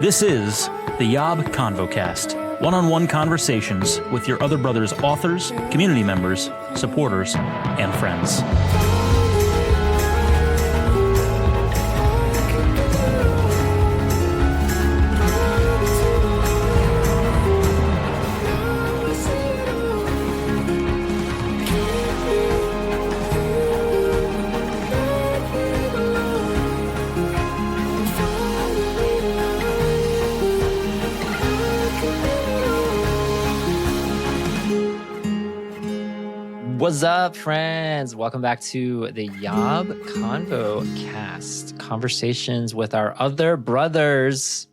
This is the YOB ConvoCast, one-on-one conversations with your other brother's authors, community members, supporters, and friends. What's up, friends? Welcome back to the YOB ConvoCast, conversations with our other brothers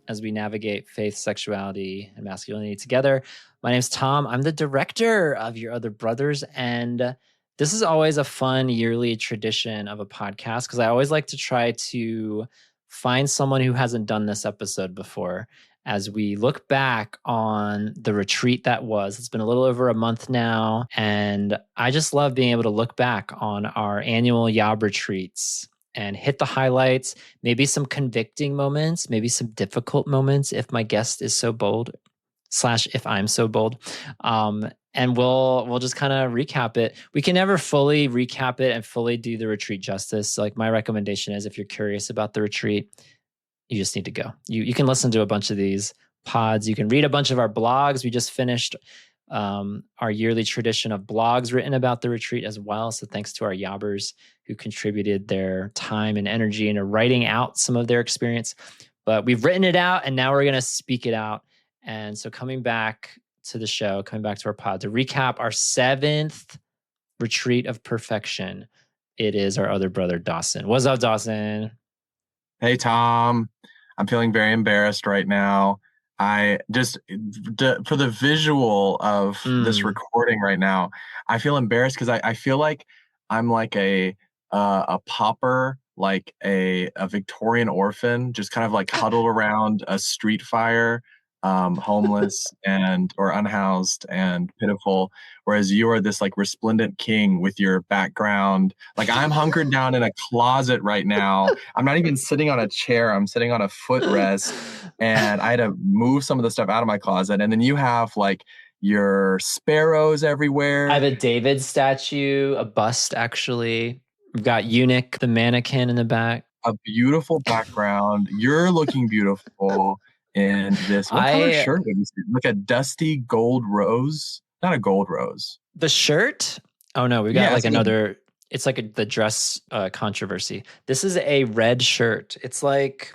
as we navigate faith, sexuality, and masculinity together. My name's Tom. I'm the director of Your Other Brothers, and this is always a fun yearly tradition of a podcast because I always like to try to find someone who hasn't done this episode before as we look back on the retreat that was. It's been a little over a month now, and I just love being able to look back on our annual YOB retreats and hit the highlights, maybe some convicting moments, maybe some difficult moments if my guest is so bold, / if I'm so bold. And we'll just kind of recap it. We can never fully recap it and fully do the retreat justice. So, like, my recommendation is if you're curious about the retreat, you just need to go. You can listen to a bunch of these pods. You can read a bunch of our blogs. We just finished our yearly tradition of blogs written about the retreat as well. So thanks to our yobbers who contributed their time and energy into writing out some of their experience. But we've written it out, and now we're going to speak it out. And so coming back to the show, coming back to our pod to recap our 7th retreat of perfection, it is our other brother, Dawson. What's up, Dawson? Hey, Tom. I'm feeling very embarrassed right now. I just, for the visual of this recording right now, I feel embarrassed because I feel like I'm like a pauper, like a Victorian orphan, just kind of like huddled around a street fire, homeless or unhoused and pitiful, whereas you are this like resplendent king with your background. Like, I'm hunkered down in a closet right now. I'm not even sitting on a chair. I'm sitting on a footrest, and I had to move some of the stuff out of my closet. And then you have like your sparrows everywhere. I have a David statue, a bust actually. We've got Eunuch, the mannequin in the back. A beautiful background. You're looking beautiful. In this, what color shirt did you see? Like a dusty gold rose? Not a gold rose. The shirt? Oh no, we got like another. It's like the dress controversy. This is a red shirt. It's like,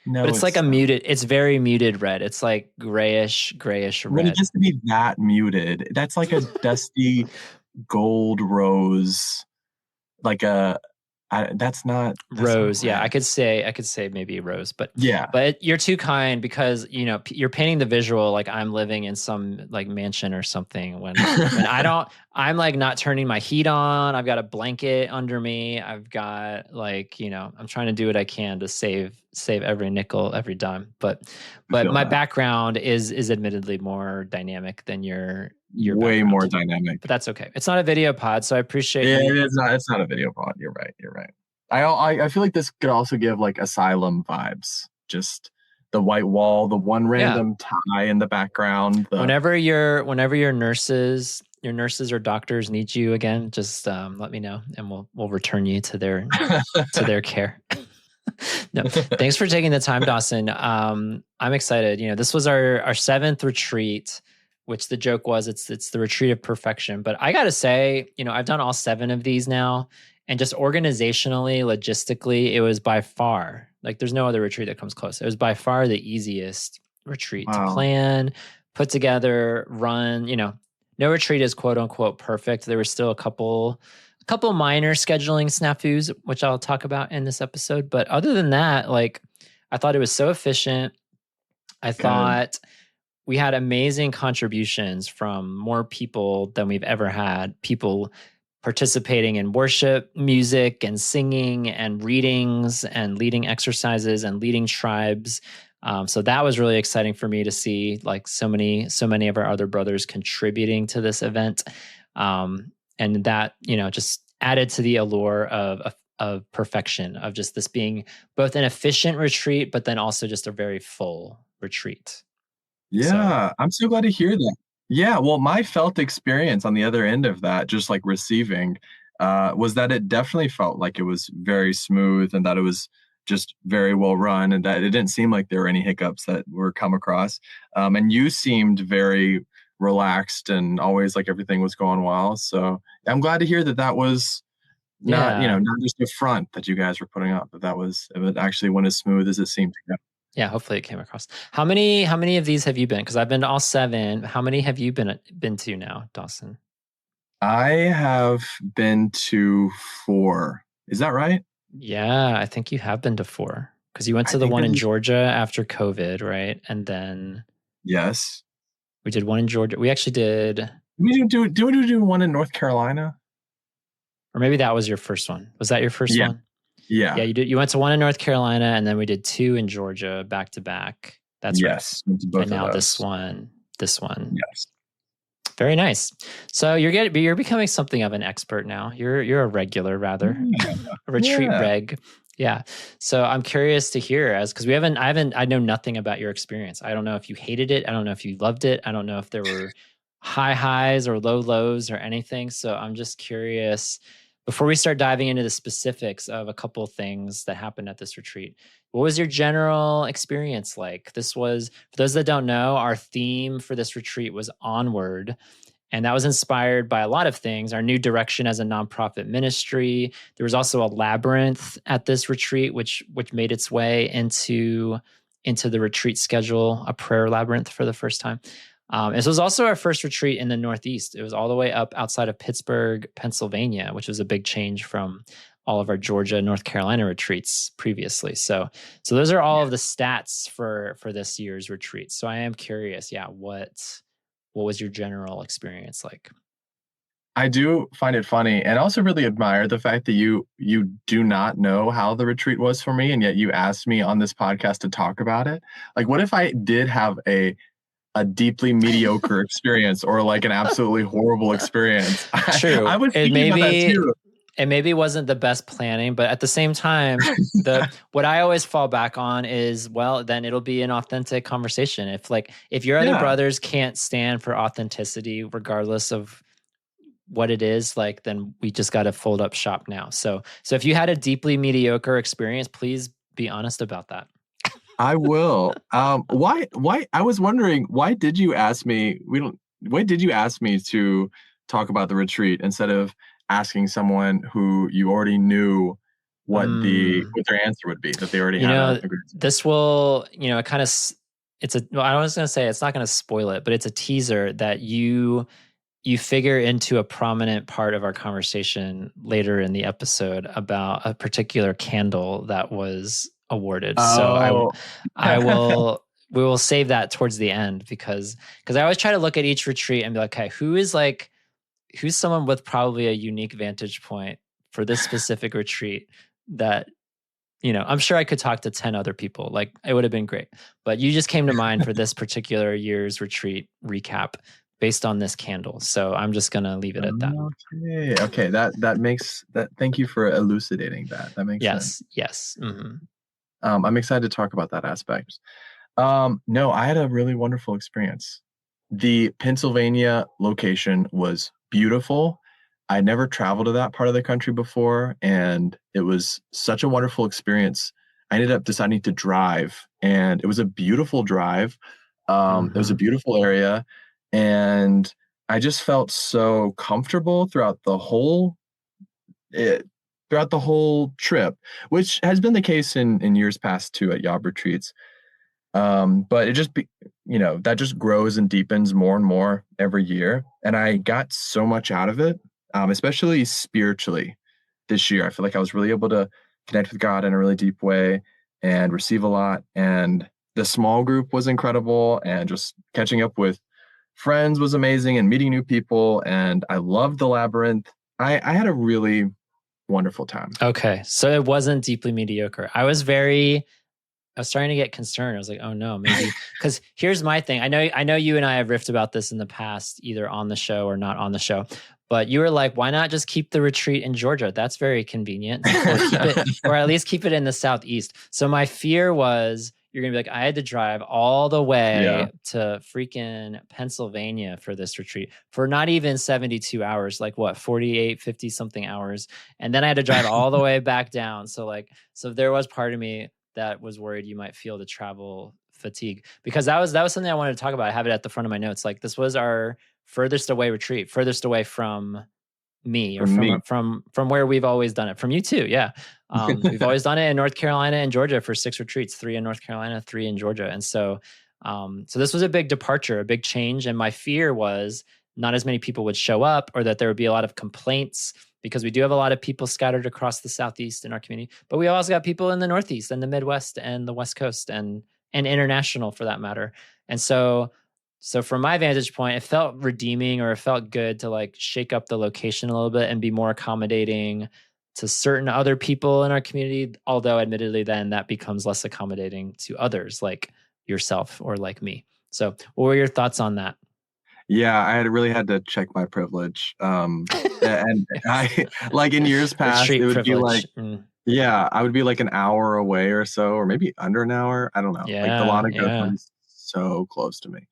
no, but it's like a muted. It's very muted red. It's like grayish red. When it gets to be that muted, that's like a dusty gold rose, like a. That's not rose. Yeah, I could say maybe rose, but yeah, but you're too kind because you're painting the visual like I'm living in some like mansion or something when I don't. I'm like not turning my heat on. I've got a blanket under me. I've got like I'm trying to do what I can to save every nickel, every dime. But my background is admittedly more dynamic than your way more dynamic, but that's okay. It's not a video pod, so I appreciate it's not a video pod. You're right. I feel like this could also give like asylum vibes. Just the white wall, the one random tie in the background. Whenever your nurses or doctors need you again, just let me know and we'll return you to their care. No, thanks for taking the time, Dawson. I'm excited. This was our 7th retreat, which the joke was it's the retreat of perfection. But I got to say, I've done all 7 of these now, and just organizationally, logistically, it was by far, like there's no other retreat that comes close. It was by far the easiest retreat to plan, put together, run. No retreat is quote unquote perfect. There were still a couple minor scheduling snafus, which I'll talk about in this episode. But other than that, like I thought it was so efficient. I thought we had amazing contributions from more people than we've ever had. People participating in worship, music, and singing, and readings, and leading exercises, and leading tribes. So that was really exciting for me to see, like so many of our other brothers contributing to this event, and that just added to the allure of of perfection, of just this being both an efficient retreat, but then also just a very full retreat. Yeah, I'm so glad to hear that. Yeah, well, my felt experience on the other end of that, just like receiving, was that it definitely felt like it was very smooth and that it was just very well run and that it didn't seem like there were any hiccups that were come across. And you seemed very relaxed and always like everything was going well. So I'm glad to hear that that was not, not just a front that you guys were putting up, but it actually went as smooth as it seemed to go. Yeah, hopefully it came across. How many of these have you been? Because I've been to all 7. How many have you been to now, Dawson? I have been to 4. Is that right? Yeah, I think you have been to 4. Because you went to the one in Georgia after COVID, right? And then yes, we did one in Georgia. We actually did. Do we do one in North Carolina? Or maybe that was your first one. Was that your first one? Yeah. Yeah, you did. You went to one in North Carolina, and then we did 2 in Georgia back to back. That's yes, right. Both and now of this those. one. Yes. Very nice. So you're becoming something of an expert now. You're a regular, rather, a retreat reg. Yeah. So I'm curious to hear, because I know nothing about your experience. I don't know if you hated it. I don't know if you loved it. I don't know if there were high highs or low lows or anything. So I'm just curious, before we start diving into the specifics of a couple of things that happened at this retreat, what was your general experience like? This was, for those that don't know, our theme for this retreat was Onward. And that was inspired by a lot of things, our new direction as a nonprofit ministry. There was also a labyrinth at this retreat, which made its way into the retreat schedule, a prayer labyrinth for the first time. This was also our first retreat in the Northeast. It was all the way up outside of Pittsburgh, Pennsylvania, which was a big change from all of our Georgia, North Carolina retreats previously. So those are all of the stats for this year's retreat. So I am curious, what was your general experience like? I do find it funny and also really admire the fact that you do not know how the retreat was for me, and yet you asked me on this podcast to talk about it. Like, what if I did have a deeply mediocre experience or like an absolutely horrible experience? True. I was thinking about that too. It maybe wasn't the best planning, but at the same time, what I always fall back on is, well, then it'll be an authentic conversation. If your other brothers can't stand for authenticity, regardless of what it is, then we just got to fold up shop now. So if you had a deeply mediocre experience, please be honest about that. I will. Why? I was wondering, why did you ask me? Why did you ask me to talk about the retreat instead of asking someone who you already knew what their answer would be, that they already had? This will, it kind of, I was going to say it's not going to spoil it, but it's a teaser that you figure into a prominent part of our conversation later in the episode about a particular candle that was awarded. Oh. So we will save that towards the end because I always try to look at each retreat and be like, okay, who's someone with probably a unique vantage point for this specific retreat that, I'm sure I could talk to 10 other people. It would have been great, but you just came to mind for this particular year's retreat recap based on this candle. So I'm just going to leave it at that. Okay. That makes that. Thank you for elucidating that. That makes sense. Yes. Mm-hmm. I'm excited to talk about that aspect. No, I had a really wonderful experience. The Pennsylvania location was beautiful. I never traveled to that part of the country before, and it was such a wonderful experience. I ended up deciding to drive, and it was a beautiful drive. It was a beautiful area, and I just felt so comfortable throughout the whole trip, which has been the case in years past too at YOB retreats. But it just that just grows and deepens more and more every year. And I got so much out of it, especially spiritually this year. I feel like I was really able to connect with God in a really deep way and receive a lot. And the small group was incredible, and just catching up with friends was amazing, and meeting new people. And I loved the Labyrinth. I had a really wonderful time. Okay. So it wasn't deeply mediocre. I was starting to get concerned. I was like, oh no, maybe, because here's my thing. I know you and I have riffed about this in the past, either on the show or not on the show, But you were like, why not just keep the retreat in Georgia? That's very convenient. Or at least keep it in the Southeast. So my fear was you're going to be like, I had to drive all the way to freaking Pennsylvania for this retreat for not even 72 hours, like what, 48, 50 something hours. And then I had to drive all the way back down. So there was part of me that was worried you might feel the travel fatigue, because that was something I wanted to talk about. I have it at the front of my notes. Like, this was our furthest away retreat, furthest away from me, or from where we've always done it. From you too. Yeah. We've always done it in North Carolina and Georgia for 6 retreats, 3 in North Carolina, 3 in Georgia. And so this was a big departure, a big change. And my fear was not as many people would show up, or that there would be a lot of complaints, because we do have a lot of people scattered across the Southeast in our community, but we also got people in the Northeast and the Midwest and the West Coast and international for that matter. And so from my vantage point, it felt redeeming, or it felt good to like shake up the location a little bit and be more accommodating to certain other people in our community. Although admittedly, then that becomes less accommodating to others like yourself or like me. So what were your thoughts on that? Yeah, I really had to check my privilege. And I, like in years past, Retreat it would privilege. be like, yeah, I would be like an hour away or so, or maybe under an hour. I don't know. Like the Lana is so close to me.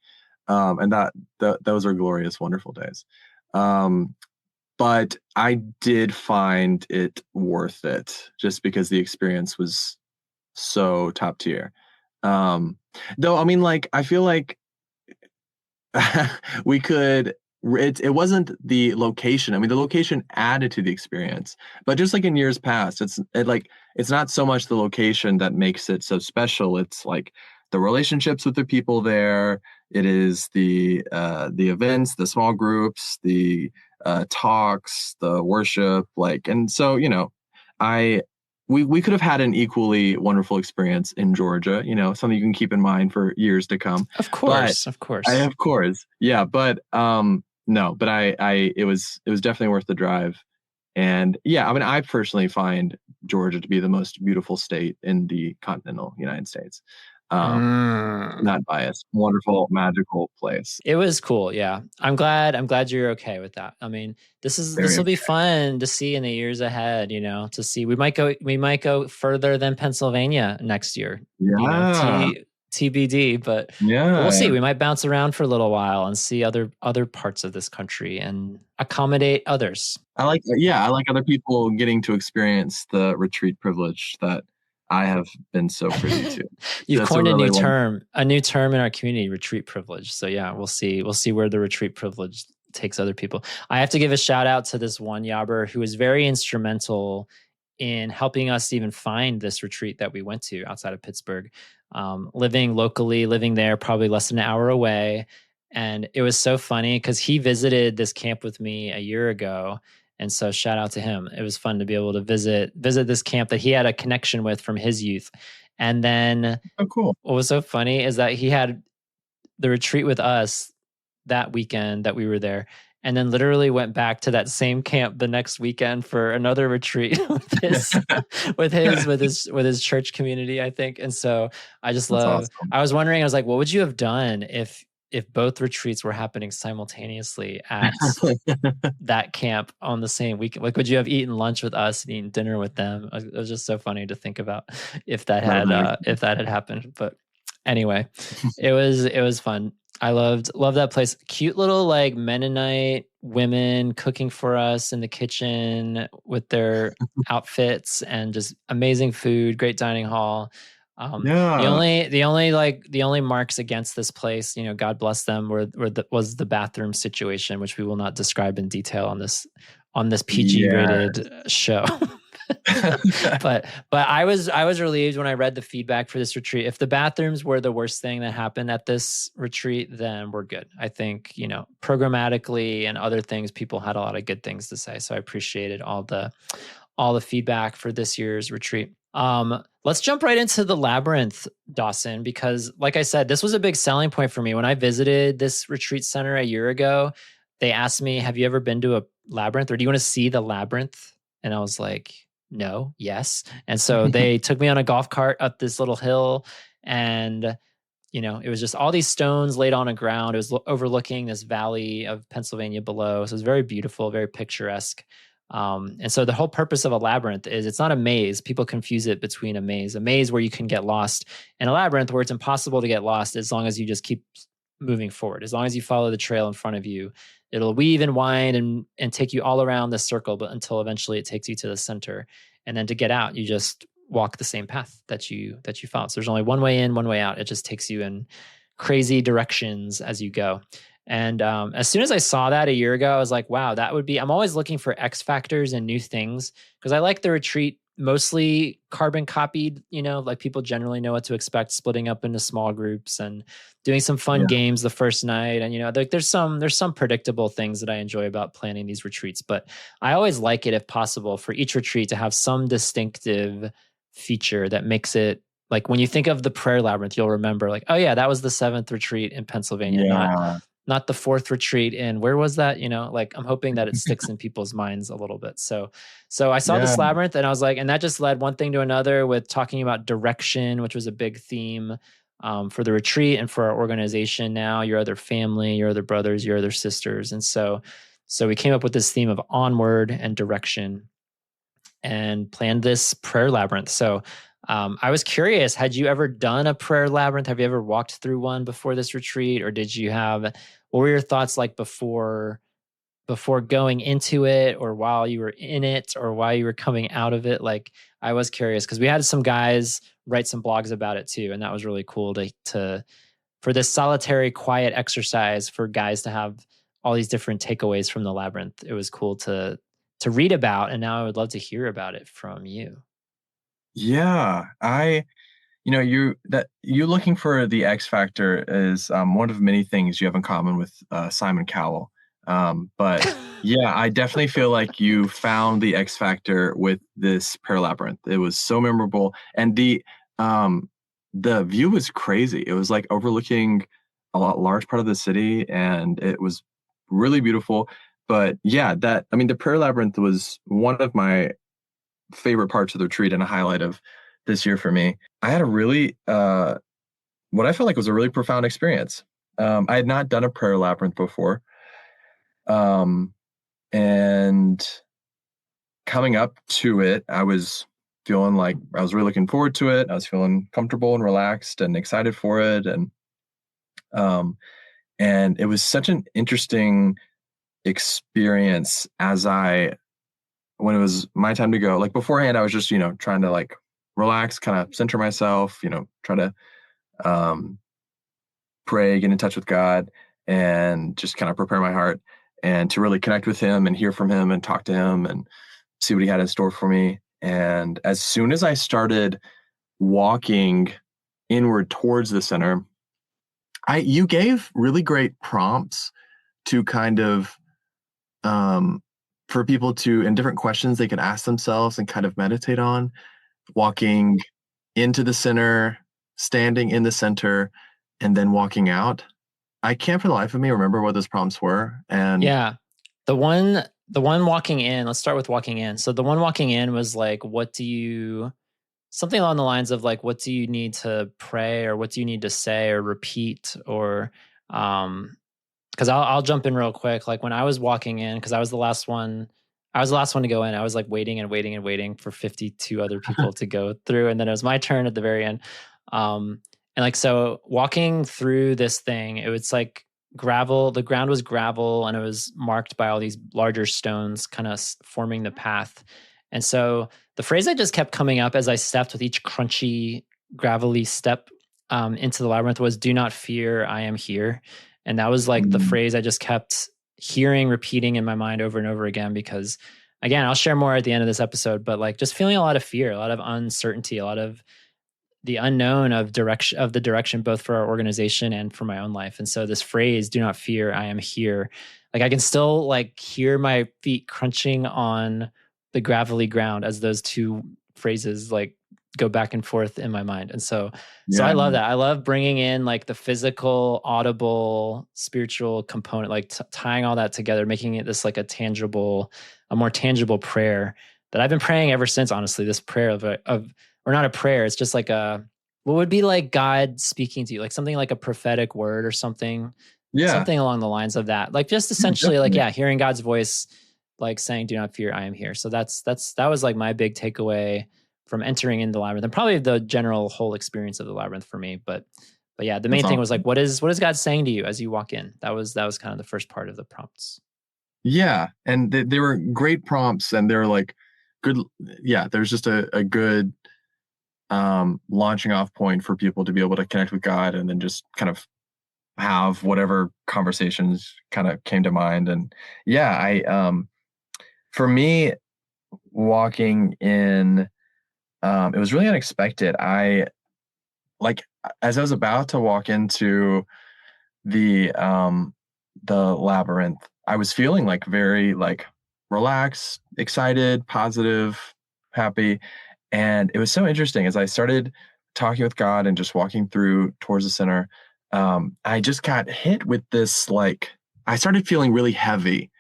And those are glorious, wonderful days. But I did find it worth it, just because the experience was so top tier. Though, I mean, like, I feel like we could, it wasn't the location. I mean, the location added to the experience, but just like in years past, it's not so much the location that makes it so special. It's like the relationships with the people there. It is the events, the small groups, the talks, the worship, like, and so, we could have had an equally wonderful experience in Georgia, something you can keep in mind for years to come. Of course. Yeah. But no, but it was definitely worth the drive. And yeah, I mean, I personally find Georgia to be the most beautiful state in the continental United States. Not biased. Wonderful, magical place. It was cool. Yeah. I'm glad you're okay with that. I mean, this will be fun to see in the years ahead, to see. We might go further than Pennsylvania next year. Yeah. TBD, but we'll see. We might bounce around for a little while and see other parts of this country and accommodate others. I like other people getting to experience the retreat privilege that I have been so privy to. You've coined a new term in our community, retreat privilege. So yeah, we'll see where the retreat privilege takes other people. I have to give a shout out to this one Yobber who was very instrumental in helping us even find this retreat that we went to outside of Pittsburgh, living there, probably less than an hour away. And it was so funny because he visited this camp with me a year ago. And so shout out to him. It was fun to be able to visit this camp that he had a connection with from his youth. And then cool. What was so funny is that he had the retreat with us that weekend that we were there, and then literally went back to that same camp the next weekend for another retreat with his church community, I think. And so I just love, awesome. I was wondering, I was like, what would you have done if both retreats were happening simultaneously at that camp on the same weekend? Like, would you have eaten lunch with us and eaten dinner with them? It was just so funny to think about if that had happened. But anyway, it was fun. I loved that place. Cute little like Mennonite women cooking for us in the kitchen with their outfits, and just amazing food, great dining hall. The only marks against this place, God bless them, was the bathroom situation, which we will not describe in detail on this PG rated show. but I was relieved when I read the feedback for this retreat. If the bathrooms were the worst thing that happened at this retreat, then we're good. I think, programmatically and other things, people had a lot of good things to say. So I appreciated all the feedback for this year's retreat. Let's jump right into the Labyrinth, Dawson, because like I said, this was a big selling point for me. When I visited this retreat center a year ago, they asked me, have you ever been to a Labyrinth, or do you want to see the Labyrinth? And I was like, no, yes. And so they took me on a golf cart up this little hill, and it was just all these stones laid on a ground. It was overlooking this valley of Pennsylvania below. So it was very beautiful, very picturesque. And so the whole purpose of a labyrinth is it's not a maze. People confuse it between a maze where you can get lost, and a labyrinth where it's impossible to get lost as long as you just keep moving forward. As long as you follow the trail in front of you, it'll weave and wind and take you all around the circle, but until eventually it takes you to the center. And then to get out, you just walk the same path that you followed. So there's only one way in, one way out. It just takes you in crazy directions as you go. And as soon as I saw that a year ago, I was like, wow, that would be, I'm always looking for X factors and new things because I like the retreat mostly carbon copied, like people generally know what to expect, splitting up into small groups and doing some fun games the first night. And, there's some predictable things that I enjoy about planning these retreats, but I always like it if possible for each retreat to have some distinctive feature that makes it like when you think of the prayer labyrinth, you'll remember like, oh yeah, that was the 7th retreat in Pennsylvania, not the 4th retreat in where was that? Like I'm hoping that it sticks in people's minds a little bit. So I saw this labyrinth and I was like, and that just led one thing to another with talking about direction, which was a big theme for the retreat and for our organization now, your other family, your other brothers, your other sisters. And so we came up with this theme of onward and direction and planned this prayer labyrinth. So I was curious, had you ever done a prayer labyrinth? Have you ever walked through one before this retreat? Or what were your thoughts like before going into it or while you were in it or while you were coming out of it? Like I was curious because we had some guys write some blogs about it too. And that was really cool to for this solitary, quiet exercise for guys to have all these different takeaways from the labyrinth. It was cool to read about. And now I would love to hear about it from you. Yeah, you looking for the X factor is one of many things you have in common with Simon Cowell. But yeah, I definitely feel like you found the X factor with this prayer labyrinth. It was so memorable, and the view was crazy. It was like overlooking large part of the city, and it was really beautiful. But yeah, the prayer labyrinth was one of my favorite parts of the retreat and a highlight of this year for me. I had a really, what I felt like was a really profound experience. I had not done a prayer labyrinth before. And coming up to it, I was feeling like I was really looking forward to it. I was feeling comfortable and relaxed and excited for it. And it was such an interesting experience when it was my time to go. Like beforehand, I was just, trying to like relax, kind of center myself, try to pray, get in touch with God, and just kind of prepare my heart and to really connect with him and hear from him and talk to him and see what he had in store for me. And as soon as I started walking inward towards the center, you gave really great prompts to kind of for people to, and different questions they could ask themselves and kind of meditate on, walking into the center, standing in the center, and then walking out. I can't for the life of me remember what those prompts were. And yeah, the one walking in, let's start with walking in. So the one walking in was like, something along the lines of like, what do you need to pray or what do you need to say or repeat or, because I'll jump in real quick. Like when I was walking in, because I was the last one to go in. I was like waiting for 52 other people to go through, and then it was my turn at the very end. And like so, walking through this thing, it was like gravel. The ground was gravel, and it was marked by all these larger stones, kind of forming the path. And so the phrase that just kept coming up as I stepped with each crunchy, gravelly step into the labyrinth was, "Do not fear, I am here." And that was like the phrase I just kept hearing, repeating in my mind over and over again, because again, I'll share more at the end of this episode, but like just feeling a lot of fear, a lot of uncertainty, a lot of the unknown of the direction, both for our organization and for my own life. And so this phrase, "Do not fear, I am here." Like I can still like hear my feet crunching on the gravelly ground as those two phrases like go back and forth in my mind. And so I love that. I love bringing in like the physical, audible, spiritual component, like tying all that together, making it this like a more tangible prayer that I've been praying ever since, honestly. This prayer or not a prayer, it's just like What would be like God speaking to you? Like something like a prophetic word or something, Yeah, something along the lines of that. Like just essentially like, definitely. hearing God's voice, like saying, do not fear, I am here. So that was like my big takeaway from entering into the Labyrinth, and probably the general whole experience of the Labyrinth for me. But yeah, the That's main thing was awesome. like, what is God saying to you as you walk in? That was kind of the first part of the prompts. Yeah, and they were great prompts, and they're like good. Yeah, there's just a good launching off point for people to be able to connect with God, and then just kind of have whatever conversations kind of came to mind. And yeah, I for me, walking in, it was really unexpected. I like, as I was about to walk into the um the labyrinth, I was feeling like very like relaxed, excited, positive, happy. And it was so interesting as I started talking with God and just walking through towards the center. I just got hit with this, like, I started feeling really heavy,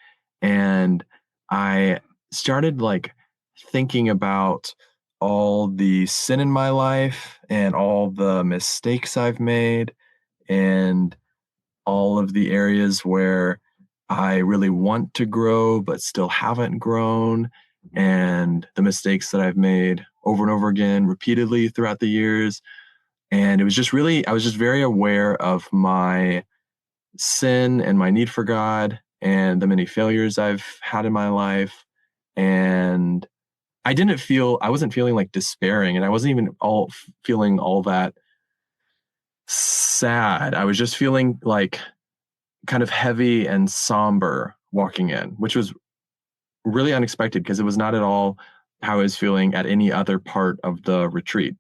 and I started like thinking about all the sin in my life and all the mistakes I've made, and all of the areas where I really want to grow but still haven't grown, and the mistakes that I've made over and over again repeatedly throughout the years. And it was just really, I was just very aware of my sin and my need for God and the many failures I've had in my life. And I wasn't feeling like despairing, and I wasn't even feeling all that sad. I was just feeling like kind of heavy and somber walking in, which was really unexpected because it was not at all how I was feeling at any other part of the retreat,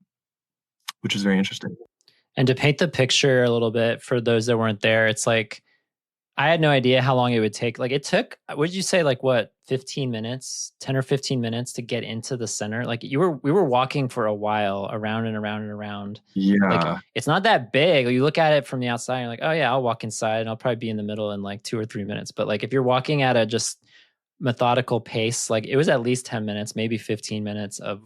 which was very interesting. And to paint the picture a little bit for those that weren't there, it's like I had no idea how long it would take. Like it took, what did you say, like what, 15 minutes, 10 or 15 minutes to get into the center? Like we were walking for a while around and around and around. Like Yeah. it's not that big. You look at it from the outside, and you're like, oh yeah, I'll walk inside and I'll probably be in the middle in like 2 or 3 minutes. But like if you're walking at a just methodical pace, like it was at least 10 minutes, maybe 15 minutes of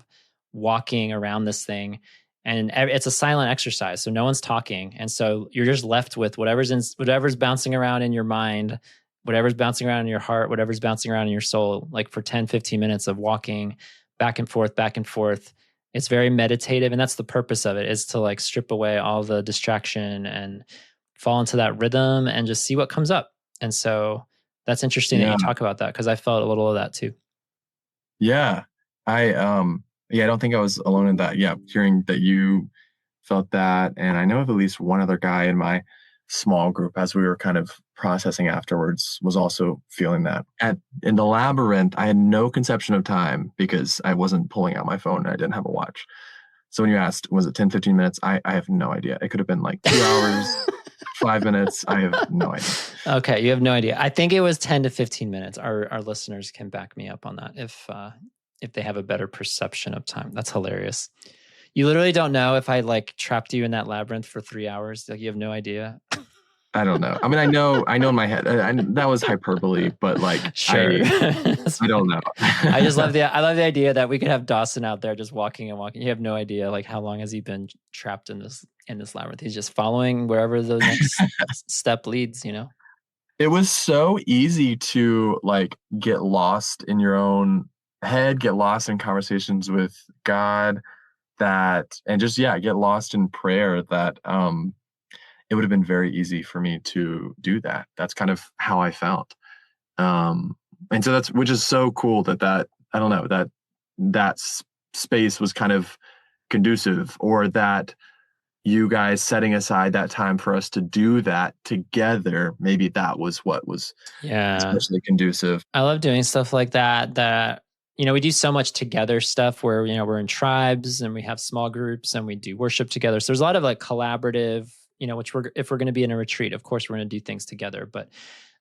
walking around this thing. And it's a silent exercise, so no one's talking, and so you're just left with whatever's bouncing around in your mind, whatever's bouncing around in your heart, whatever's bouncing around in your soul, like for 10 15 minutes of walking back and forth, back and forth. It's very meditative, and that's the purpose of it, is to like strip away all the distraction and fall into that rhythm and just see what comes up. And so that's interesting that Yeah. you talk about that, because I felt a little of that too. Yeah. I don't think I was alone in that. Yeah. Hearing that you felt that. And I know of at least one other guy in my small group, as we were kind of processing afterwards, was also feeling that. In the labyrinth, I had no conception of time because I wasn't pulling out my phone and I didn't have a watch. So when you asked, was it 10, 15 minutes? I have no idea. It could have been like 2 hours, 5 minutes. I have no idea. Okay, you have no idea. I think it was 10 to 15 minutes. Our listeners can back me up on that if they have a better perception of time. That's hilarious. You literally don't know if I like trapped you in that labyrinth for 3 hours. Like you have no idea. I don't know. I mean, I know in my head that was hyperbole, but like, Sure. I don't know. I love the idea that we could have Dawson out there just walking and walking. You have no idea like how long has he been trapped in this labyrinth. He's just following wherever the next step leads, you know? It was so easy to like get lost in your own head, get lost in conversations with God, and just, yeah, get lost in prayer, that it would have been very easy for me to do that. That's kind of how I felt. And so which is so cool that I don't know, that space was kind of conducive, or that you guys setting aside that time for us to do that together, maybe that was what was especially conducive. I love doing stuff like that, we do so much together stuff where, we're in tribes and we have small groups and we do worship together. So there's a lot of like collaborative, if we're going to be in a retreat, of course we're going to do things together. But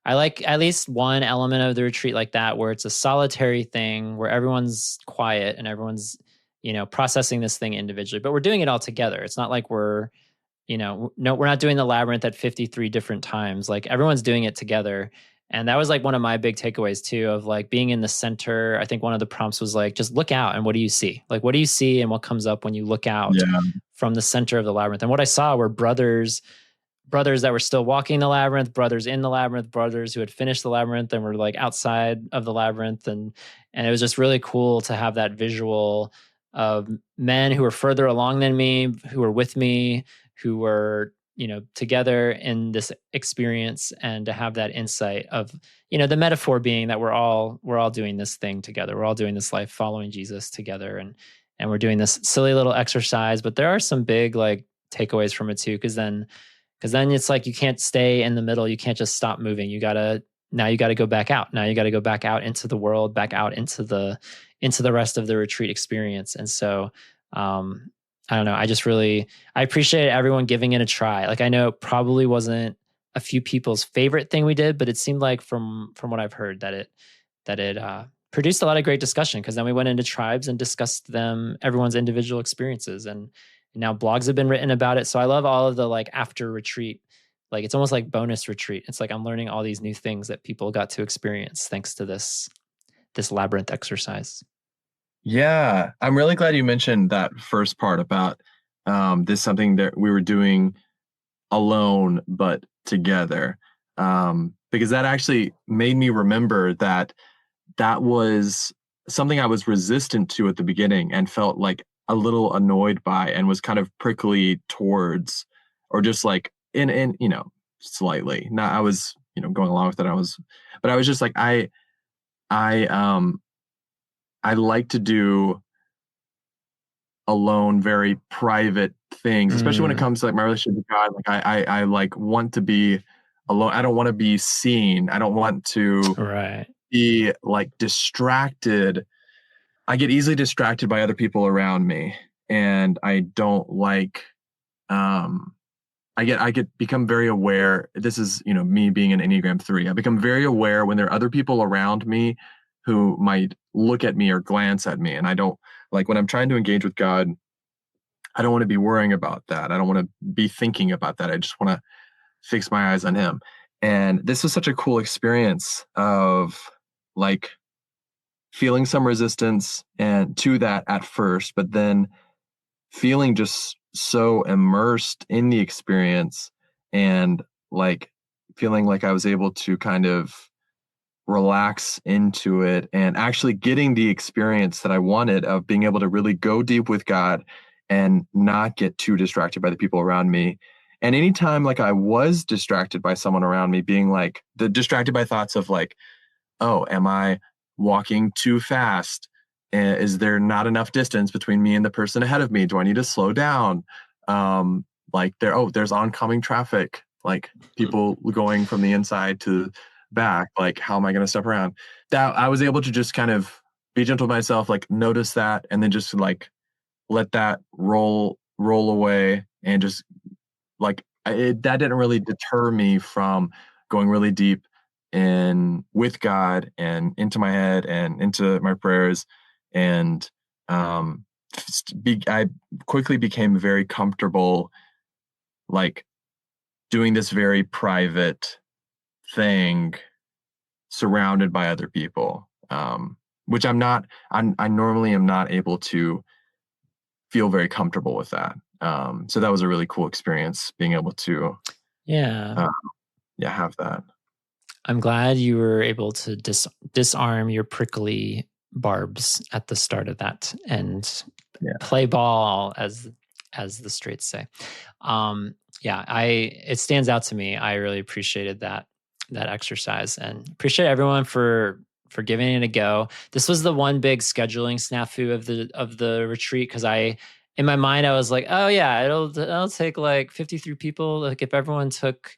I like at least one element of the retreat like that, where it's a solitary thing where everyone's quiet and everyone's, processing this thing individually, but we're doing it all together. It's not like we're not doing the labyrinth at 53 different times. Like everyone's doing it together. And that was like one of my big takeaways too, of like being in the center. I think one of the prompts was like, just look out and what do you see? Like, what do you see and what comes up when you look out Yeah. from the center of the labyrinth? And what I saw were brothers that were still walking the labyrinth, brothers in the labyrinth, brothers who had finished the labyrinth and were like outside of the labyrinth. And it was just really cool to have that visual of men who were further along than me, who were with me, who were, together in this experience, and to have that insight of, the metaphor being that we're all doing this thing together. We're all doing this life following Jesus together. And we're doing this silly little exercise, but there are some big like takeaways from it too. Cause then it's like, you can't stay in the middle. You can't just stop moving. You gotta go back out. Now you got to go back out into the world, back out into the rest of the retreat experience. And so, I don't know. I appreciate everyone giving it a try. Like, I know it probably wasn't a few people's favorite thing we did, but it seemed like from what I've heard that it produced a lot of great discussion, because then we went into tribes and discussed everyone's individual experiences, and now blogs have been written about it. So I love all of the like after retreat, like it's almost like bonus retreat. It's like I'm learning all these new things that people got to experience thanks to this labyrinth exercise. Yeah, I'm really glad you mentioned that first part about this, something that we were doing alone but together, because that actually made me remember that was something I was resistant to at the beginning and felt like a little annoyed by, and was kind of prickly towards, or just like in slightly. Not, I was going along with it. But I was just like I like to do alone, very private things, especially when it comes to like my relationship with God. Like I like want to be alone. I don't want to be seen. I don't want to be like distracted. I get easily distracted by other people around me, and I don't like, I become very aware. This is, me being an Enneagram 3. I become very aware when there are other people around me who might look at me or glance at me. And I don't like, when I'm trying to engage with God, I don't want to be worrying about that. I don't want to be thinking about that. I just want to fix my eyes on him. And this was such a cool experience of like feeling some resistance and to that at first, but then feeling just so immersed in the experience, and like feeling like I was able to kind of relax into it, and actually getting the experience that I wanted of being able to really go deep with God and not get too distracted by the people around me. And anytime like I was distracted by someone around me, being like distracted by thoughts of like, oh, am I walking too fast? Is there not enough distance between me and the person ahead of me? Do I need to slow down? Like there's oncoming traffic, like people going from the inside to back. Like, how am I going to step around? That I was able to just kind of be gentle with myself, like notice that, and then just like let that roll away, and just like that didn't really deter me from going really deep in with God and into my head and into my prayers. And I quickly became very comfortable like doing this very private thing surrounded by other people, which I normally am not able to feel very comfortable with that. So that was a really cool experience, being able to have that. I'm glad you were able to disarm your prickly barbs at the start of that and play ball, as the straights say. It stands out to me. I really appreciated that exercise, and appreciate everyone for giving it a go. This was the one big scheduling snafu of the retreat, because in my mind I was like, oh yeah, it'll take like 53 people. Like if everyone took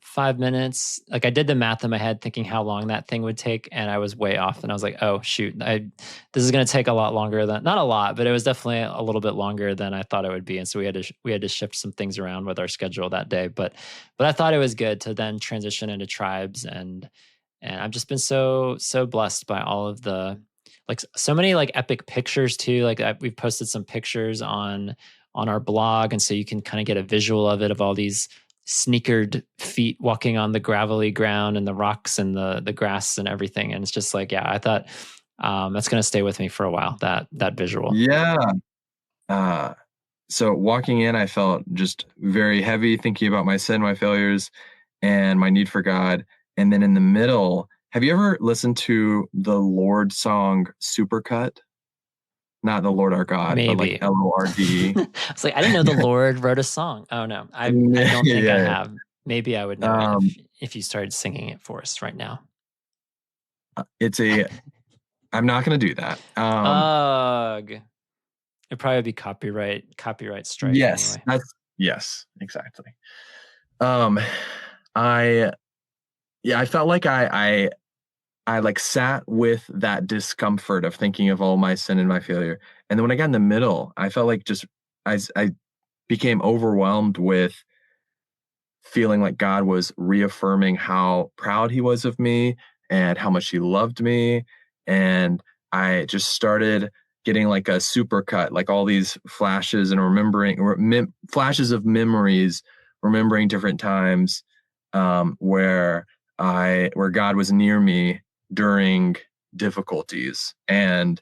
5 minutes, like I did the math in my head thinking how long that thing would take, and I was way off. And I was like, oh shoot, this is going to take a lot longer than, not a lot, but it was definitely a little bit longer than I thought it would be. And so we had to shift some things around with our schedule that day. But I thought it was good to then transition into tribes, and I've just been so blessed by all of the, like, so many like epic pictures too. Like we've posted some pictures on our blog, and so you can kind of get a visual of it, of all these sneakered feet walking on the gravelly ground and the rocks and the grass and everything. And it's just like, yeah, I thought that's going to stay with me for a while, that visual. Yeah. So walking in, I felt just very heavy, thinking about my sin, my failures, and my need for God. And then in the middle, have you ever listened to the Lord song Supercut? Not the Lord our God, but Maybe. like LORD. It's like, I didn't know the Lord wrote a song. Oh no, I don't think I have. Maybe I would know it if you started singing it for us right now. I'm not going to do that. Ugh. It'd probably be copyright strike. Yes, anyway. Yes, exactly. I felt like I like sat with that discomfort of thinking of all my sin and my failure. And then when I got in the middle, I felt like I became overwhelmed with feeling like God was reaffirming how proud he was of me and how much he loved me. And I just started getting like a supercut, like all these flashes and remembering flashes of memories, remembering different times where God was near me during difficulties, and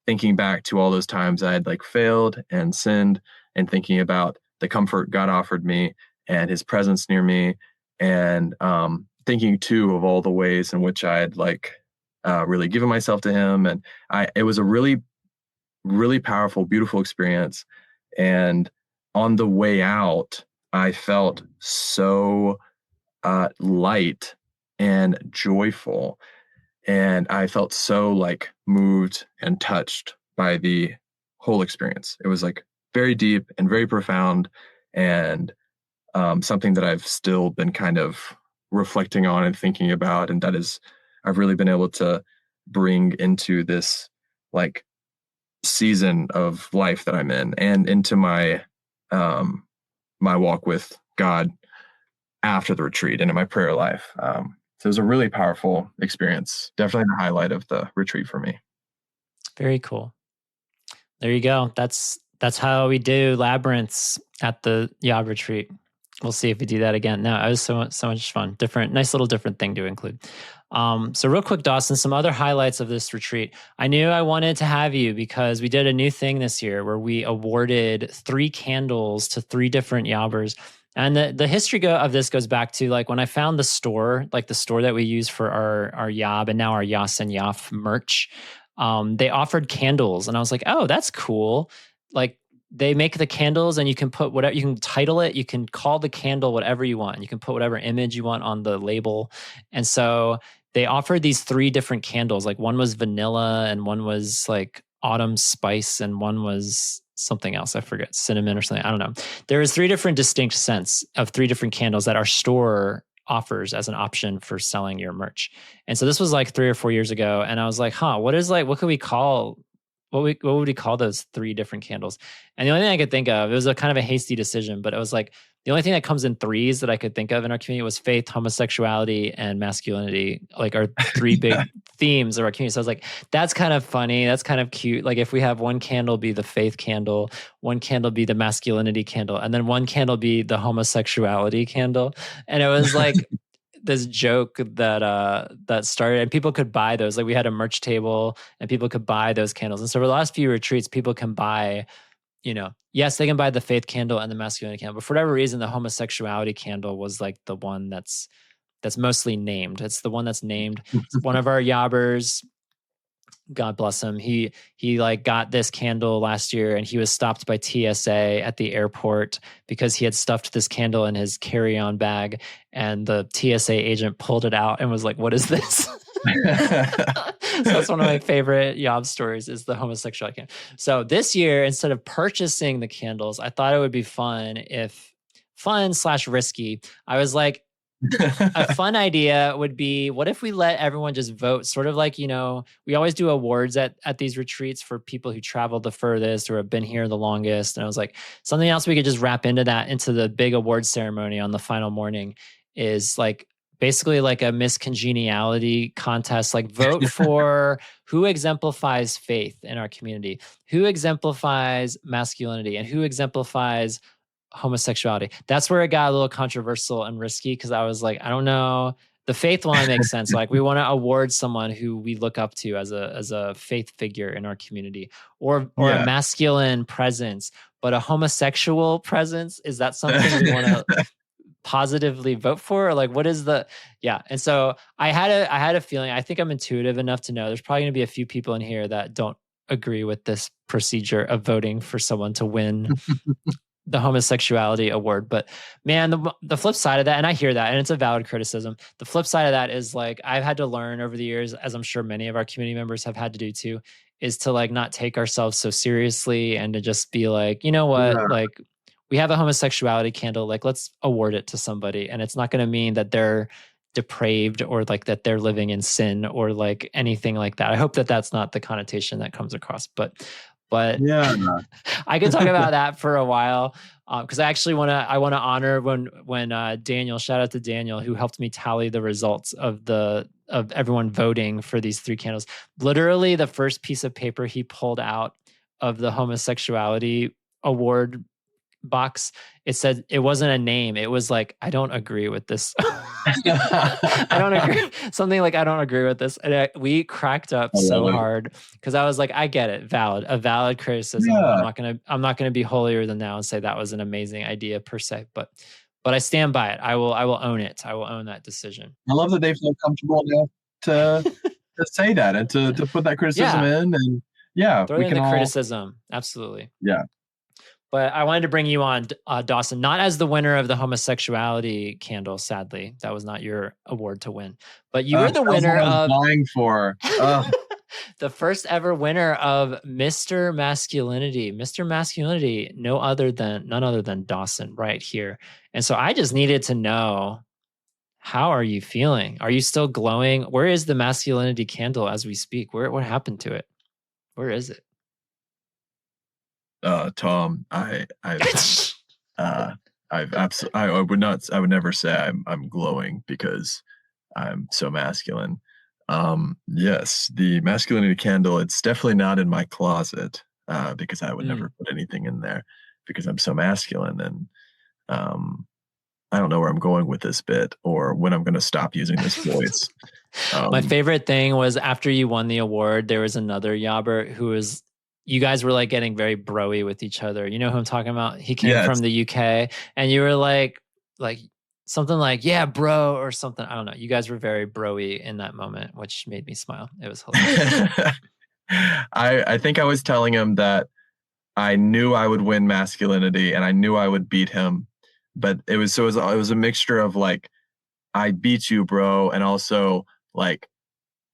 thinking back to all those times I had like failed and sinned, and thinking about the comfort God offered me and his presence near me, and thinking too of all the ways in which I had like really given myself to him. And it was a really, really powerful, beautiful experience. And on the way out, I felt so light and joyful. And I felt so like moved and touched by the whole experience. It was like very deep and very profound, and something that I've still been kind of reflecting on and thinking about. And I've really been able to bring into this like season of life that I'm in, and into my my walk with God after the retreat and in my prayer life. So it was a really powerful experience. Definitely the highlight of the retreat for me. Very cool. There you go. That's how we do labyrinths at the YOB retreat. We'll see if we do that again. No, it was so much fun. Nice little different thing to include. So real quick, Dawson, some other highlights of this retreat. I knew I wanted to have you because we did a new thing this year where we awarded 3 candles to 3 different YOBers. And the history of this goes back to like when I found the store, like the store that we use for our YOB and now our YOS and YOF merch. They offered candles, and I was like, oh, that's cool. Like they make the candles, and you can put whatever, you can title it, you can call the candle whatever you want. You can put whatever image you want on the label. And so they offered these 3 different candles. Like one was vanilla, and one was like autumn spice, and one was something else. I forget, cinnamon or something. I don't know. There is 3 different distinct scents of 3 different candles that our store offers as an option for selling your merch. And so this was like 3 or 4 years ago. And I was like, what could we call, what would we call those 3 different candles? And the only thing I could think of, it was a kind of a hasty decision, but it was like, the only thing that comes in 3s that I could think of in our community was faith, homosexuality, and masculinity, like our 3 big themes of our community. So I was like, that's kind of funny. That's kind of cute. Like if we have one candle be the faith candle, one candle be the masculinity candle, and then one candle be the homosexuality candle. And it was like this joke that started, and people could buy those. Like we had a merch table and people could buy those candles. And so for the last few retreats, people can buy, yes, they can buy the faith candle and the masculinity candle, but for whatever reason, the homosexuality candle was like the one that's mostly named. It's the one that's named. It's one of our YOBers, God bless him. He like got this candle last year, and he was stopped by TSA at the airport because he had stuffed this candle in his carry-on bag, and the TSA agent pulled it out and was like, "What is this?" So that's one of my favorite YOB stories, is the homosexuality candle. So this year, instead of purchasing the candles, I thought it would be fun/risky. I was like, a fun idea would be, what if we let everyone just vote, sort of like, we always do awards at these retreats for people who traveled the furthest or have been here the longest. And I was like, something else we could just wrap into the big award ceremony on the final morning is like basically like a Miss Congeniality contest. Like vote for who exemplifies faith in our community, who exemplifies masculinity, and who exemplifies homosexuality. That's where it got a little controversial and risky because I was like, I don't know. The faith one makes sense. Like we want to award someone who we look up to as a faith figure in our community, or a masculine presence. But a homosexual presence, is that something we want to positively vote for? Or like, what is the, yeah. And so I had a feeling, I think I'm intuitive enough to know there's probably going to be a few people in here that don't agree with this procedure of voting for someone to win the homosexuality award. But man, the flip side of that, and I hear that, and it's a valid criticism. The flip side of that is like, I've had to learn over the years, as I'm sure many of our community members have had to do too, is to like not take ourselves so seriously and to just be like, you know what, like we have a homosexuality candle, like let's award it to somebody. And it's not going to mean that they're depraved or like that they're living in sin or like anything like that. I hope that that's not the connotation that comes across, but yeah, I could talk about that for a while. Cause I actually I want to honor when Daniel, shout out to Daniel, who helped me tally the results of everyone voting for these 3 candles. Literally the first piece of paper he pulled out of the homosexuality award box, it said, it wasn't a name. It was like, I don't agree with this. I don't agree. Something like, I don't agree with this. And we cracked up so hard because I was like, I get it. A valid criticism. Yeah. I'm not gonna be holier than thou and say that was an amazing idea per se, but I stand by it. I will own it. I will own that decision. I love that they feel comfortable enough to say that and to put that criticism in, and throw in the criticism. Absolutely. Yeah. But I wanted to bring you on, Dawson, not as the winner of the homosexuality candle. Sadly, that was not your award to win. But you were the winner of vying for the first ever winner of Mr. Masculinity. Mr. Masculinity, none other than Dawson, right here. And so I just needed to know, how are you feeling? Are you still glowing? Where is the masculinity candle as we speak? What happened to it? Where is it? Tom, I would never say I'm glowing because I'm so masculine. Yes, the masculinity candle, it's definitely not in my closet, because I would never put anything in there because I'm so masculine. And I don't know where I'm going with this bit or when I'm going to stop using this voice. My favorite thing was after you won the award, there was another Yobber who was, you guys were like getting very bro-y with each other. You know who I'm talking about? He came from the UK and you were like something like, yeah, bro, or something. I don't know. You guys were very bro-y in that moment, which made me smile. It was hilarious. I think I was telling him that I knew I would win masculinity and I knew I would beat him. But it was a mixture of like, I beat you, bro. And also like,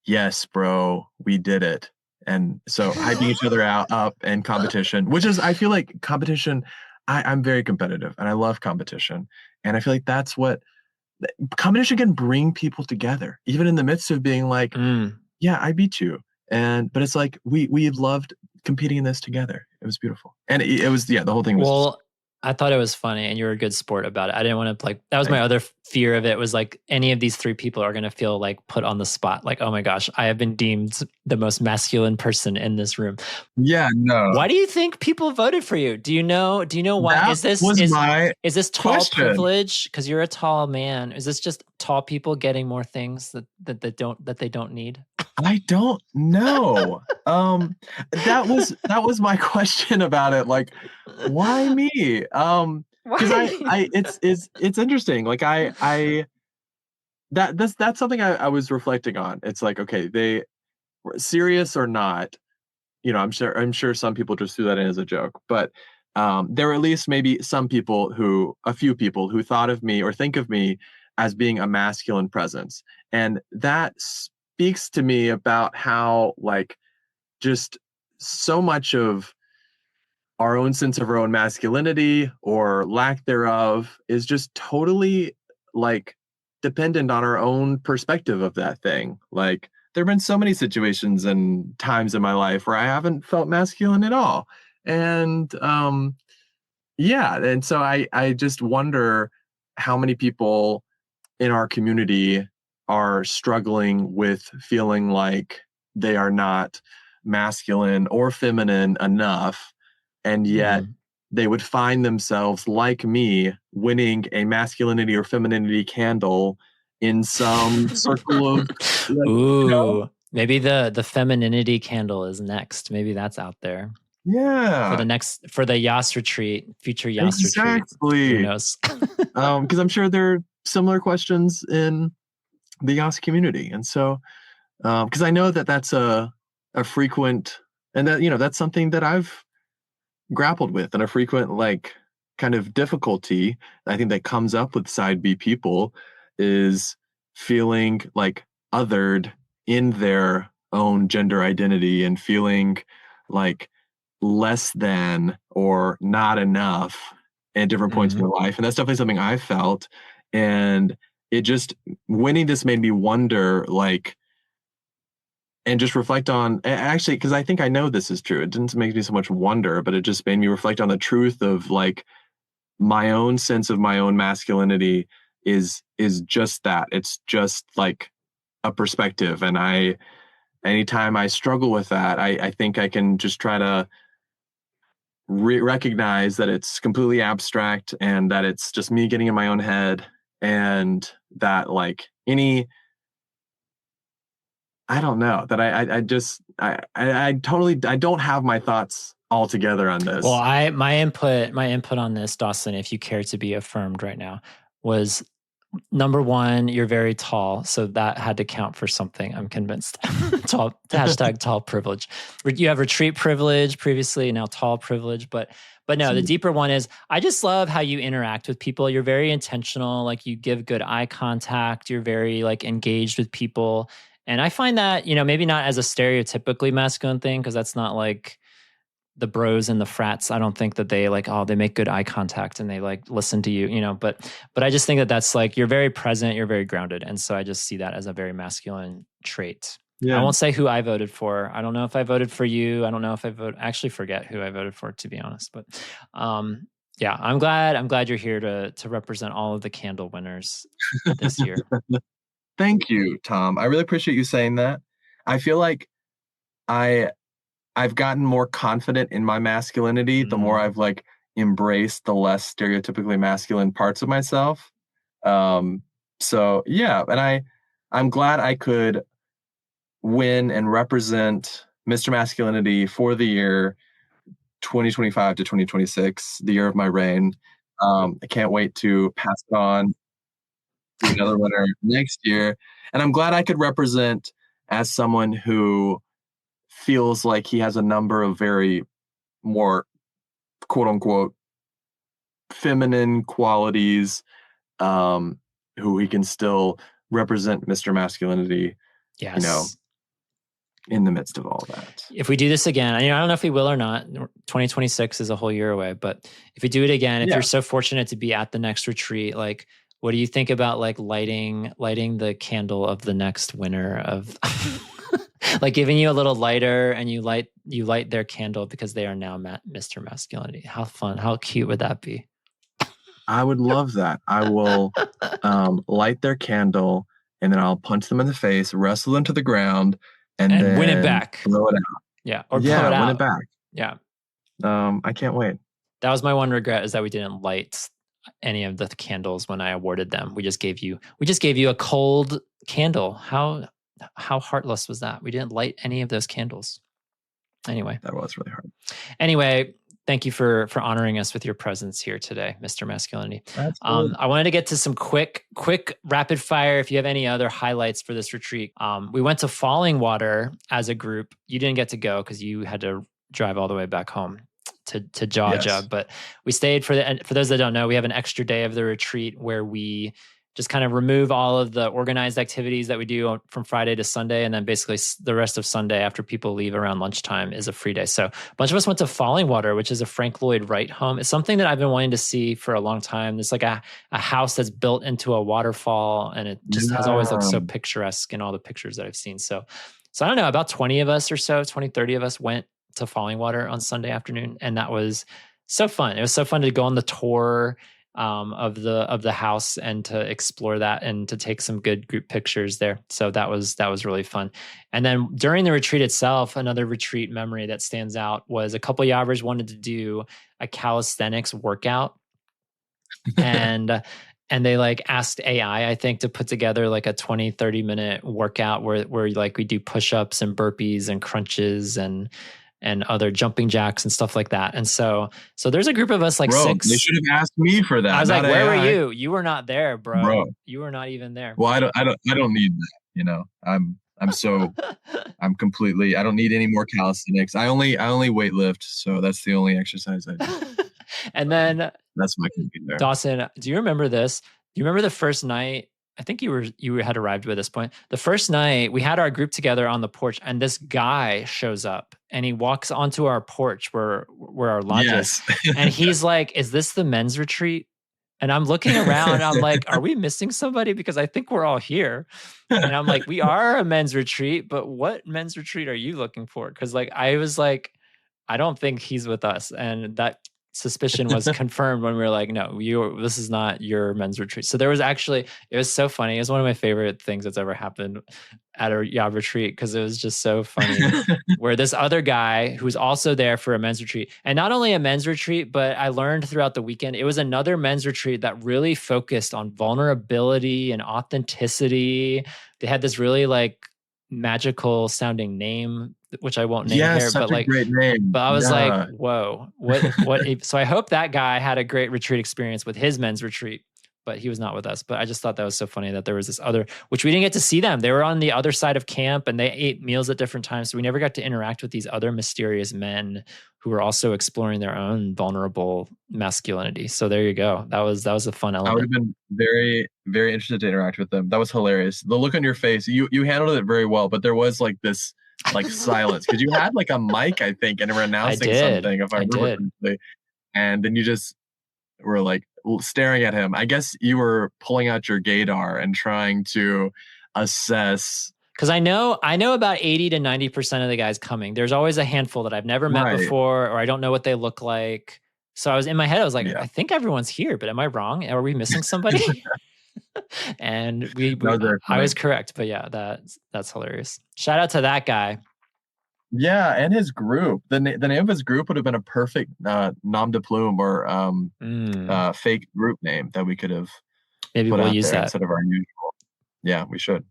yes, bro, we did it. And so hyping each other up in competition, which is, I feel like competition, I'm very competitive and I love competition. And I feel like that's what competition can bring people together, even in the midst of being like, yeah, I beat you. But it's like, we loved competing in this together. It was beautiful. And it was, the whole thing was I thought it was funny and you were a good sport about it. I didn't want to that was my other fear of it, was like any of these 3 people are going to feel like put on the spot. Like, oh my gosh, I have been deemed the most masculine person in this room. Yeah, no. Why do you think people voted for you? Do you know why? That is this tall question. Privilege? Because you're a tall man. Is this just tall people getting more things that they don't need? I don't know. That was my question about it. Like, why me? Because it's interesting. Like that's something I was reflecting on. It's like, okay, they serious or not, I'm sure some people just threw that in as a joke, but there were at least maybe a few people who thought of me or think of me as being a masculine presence. And that speaks to me about how like just so much of our own sense of our own masculinity or lack thereof is just totally like dependent on our own perspective of that thing. Like there have been so many situations and times in my life where I haven't felt masculine at all. And and so I just wonder how many people in our community are struggling with feeling like they are not masculine or feminine enough, and yet they would find themselves, like me, winning a masculinity or femininity candle in some circle of, like, Ooh, maybe the femininity candle is next. Maybe that's out there yeah, for the Yas retreat, future Yas retreat. Who exactly. knows? Because I'm sure there are similar questions in the Yas community, and so because I know that that's a frequent, and that that's something that I've grappled with, and a frequent, like, kind of difficulty I think that comes up with side B people is feeling like othered in their own gender identity, and feeling like less than or not enough at different points in their life. And that's definitely something I felt. And it just, winning this made me wonder, like, and just reflect on, actually, because I think I know this is true. It didn't make me so much wonder, but it just made me reflect on the truth of, like, my own sense of my own masculinity is just that. It's just like a perspective. And anytime I struggle with that, I think I can just try to recognize that it's completely abstract, and that it's just me getting in my own head, and that, like, I don't know, that I totally, I don't have my thoughts all together on this. Well, my input on this, Dawson, if you care to be affirmed right now, was number one, you're very tall, so that had to count for something. I'm convinced. Tall, hashtag tall privilege. You have retreat privilege previously, now tall privilege, but no, the deeper one is, I just love how you interact with people. You're very intentional, like, you give good eye contact. You're very, like, engaged with people. And I find that, maybe not as a stereotypically masculine thing, because that's not like the bros and the frats. I don't think that they, like, they make good eye contact and they, like, listen to you, but I just think that that's, like, you're very present, you're very grounded. And so I just see that as a very masculine trait. Yeah. I won't say who I voted for. I don't know if I voted for you. I don't know if I actually forget who I voted for, to be honest. But yeah, I'm glad you're here to represent all of the candle winners this year. Thank you, Tom. I really appreciate you saying that. I feel like I've gotten more confident in my masculinity the more I've, like, embraced the less stereotypically masculine parts of myself. So yeah, and I'm glad I could win and represent Mr. Masculinity for the year 2025 to 2026, the year of my reign. I can't wait to pass it on to another winner next year. And I'm glad I could represent as someone who feels like he has a number of very more, quote unquote, feminine qualities, who he can still represent Mr. Masculinity, yes, in the midst of all that. If we do this again, I don't know if we will or not. 2026 is a whole year away, but if we do it again, if you're so fortunate to be at the next retreat, like, what do you think about, like, lighting the candle of the next winner of like, giving you a little lighter, and you light their candle because they are now Mr. Masculinity? How fun, how cute would that be? I would love that. I will light their candle, and then I'll punch them in the face, wrestle them to the ground, and then win it back. Blow it out. Yeah, or blow it out. Win it back. Yeah. I can't wait. That was my one regret, is that we didn't light any of the candles when I awarded them. We just gave you a cold candle. How heartless was that? We didn't light any of those candles. Anyway, that was really hard. Anyway, thank you for honoring us with your presence here today, Mr. Masculinity. I wanted to get to some quick rapid fire. If you have any other highlights for this retreat, we went to Falling Water as a group. You didn't get to go because you had to drive all the way back home to Georgia. Yes. But we stayed for those that don't know, we have an extra day of the retreat where we just kind of remove all of the organized activities that we do from Friday to Sunday. And then basically the rest of Sunday, after people leave around lunchtime, is a free day. So a bunch of us went to Falling Water, which is a Frank Lloyd Wright home. It's something that I've been wanting to see for a long time. It's like a house that's built into a waterfall, and it just has always looked so picturesque in all the pictures that I've seen. So I don't know, about 20 of us or so, 20, 30 of us went to Falling Water on Sunday afternoon. And that was so fun. It was so fun to go on the tour of the house and to explore that and to take some good group pictures there. So that was really fun. And then during the retreat itself, another retreat memory that stands out was a couple of Yobbers wanted to do a calisthenics workout. And they like asked AI, I think, to put together like a 20-30 minute workout where like we do push-ups and burpees and crunches and other jumping jacks and stuff like that. And so there's a group of us like bro, 6. They should have asked me for that. I was like, where AI. were you? You were not there, bro. You were not even there. Well, I don't need that. You know, I'm completely, I don't need any more calisthenics. I only weightlift. So that's the only exercise I do. And then that's my computer there. Dawson, do you remember this? Do you remember the first night? I think you had arrived by this point. The first night we had our group together on the porch, and this guy shows up and he walks onto our porch where our lodge is. And he's like, "Is this the men's retreat?" And I'm looking around and I'm like, "Are we missing somebody? Because I think we're all here." And I'm like, "We are a men's retreat, but what men's retreat are you looking for?" Because like I was like, I don't think he's with us. And that suspicion was confirmed when we were like, no, this is not your men's retreat. So there was actually, it was so funny. It was one of my favorite things that's ever happened at a YOB retreat, because it was just so funny where this other guy who's also there for a men's retreat, and not only a men's retreat, but I learned throughout the weekend, it was another men's retreat that really focused on vulnerability and authenticity. They had this really like magical sounding name, which I won't name here, such but like, a great name. But I was like, whoa, what? So I hope that guy had a great retreat experience with his men's retreat, but he was not with us. But I just thought that was so funny that there was this other, which we didn't get to see them. They were on the other side of camp and they ate meals at different times. So we never got to interact with these other mysterious men who were also exploring their own vulnerable masculinity. So there you go. That was a fun element. I would have been very, very interested to interact with them. That was hilarious. The look on your face, you handled it very well, but there was like this like silence, because you had like a mic, I think, and were announcing something, if I remember correctly. And then you just were like staring at him. I guess you were pulling out your gaydar and trying to assess. Because I know about 80 to 90% of the guys coming. There's always a handful that I've never met before, or I don't know what they look like. So I was in my head, I was like, I think everyone's here, but am I wrong? Are we missing somebody? And I was correct, but yeah, that's hilarious. Shout out to that guy. Yeah, and his group. The name of his group would have been a perfect nom de plume or fake group name that we could have. Maybe we'll use that instead of our usual. Yeah, we should.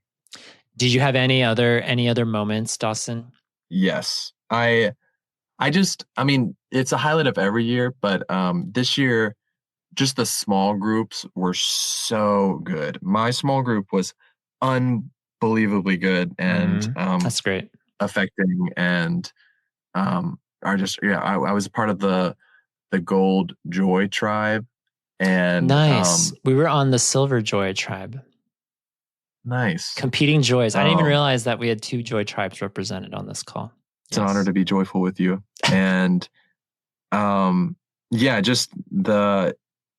Did you have any other moments, Dawson? Yes, I mean, it's a highlight of every year, but this year, just the small groups were so good. My small group was unbelievably good, and that's great. Affecting, and I was a part of the Gold Joy tribe, and nice. We were on the Silver Joy tribe. Nice. Competing joys. I didn't even realize that we had 2 joy tribes represented on this call. It's an honor to be joyful with you. And just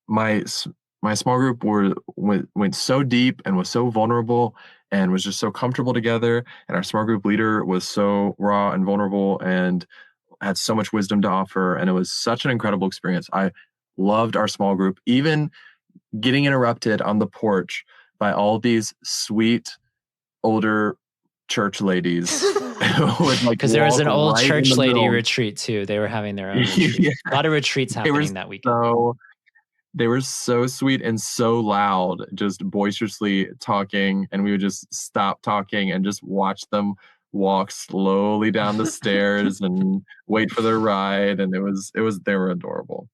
my small group went so deep and was so vulnerable and was just so comfortable together. And our small group leader was so raw and vulnerable and had so much wisdom to offer. And it was such an incredible experience. I loved our small group, even getting interrupted on the porch by all these sweet older church ladies. Because there was an old church lady retreat too. They were having their own retreat. A lot of retreats happening that weekend. They were so sweet and so loud, just boisterously talking, and we would just stop talking and just watch them walk slowly down the stairs and wait for their ride. And they were adorable.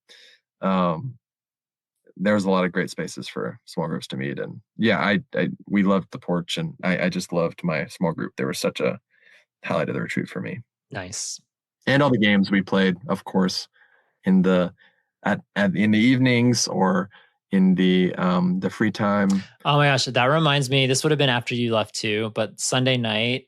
There was a lot of great spaces for small groups to meet, and we loved the porch, and I just loved my small group. They were such a highlight of the retreat for me. Nice. And all the games we played, of course, in the evenings or in the free time. Oh my gosh, that reminds me. This would have been after you left too, but Sunday night,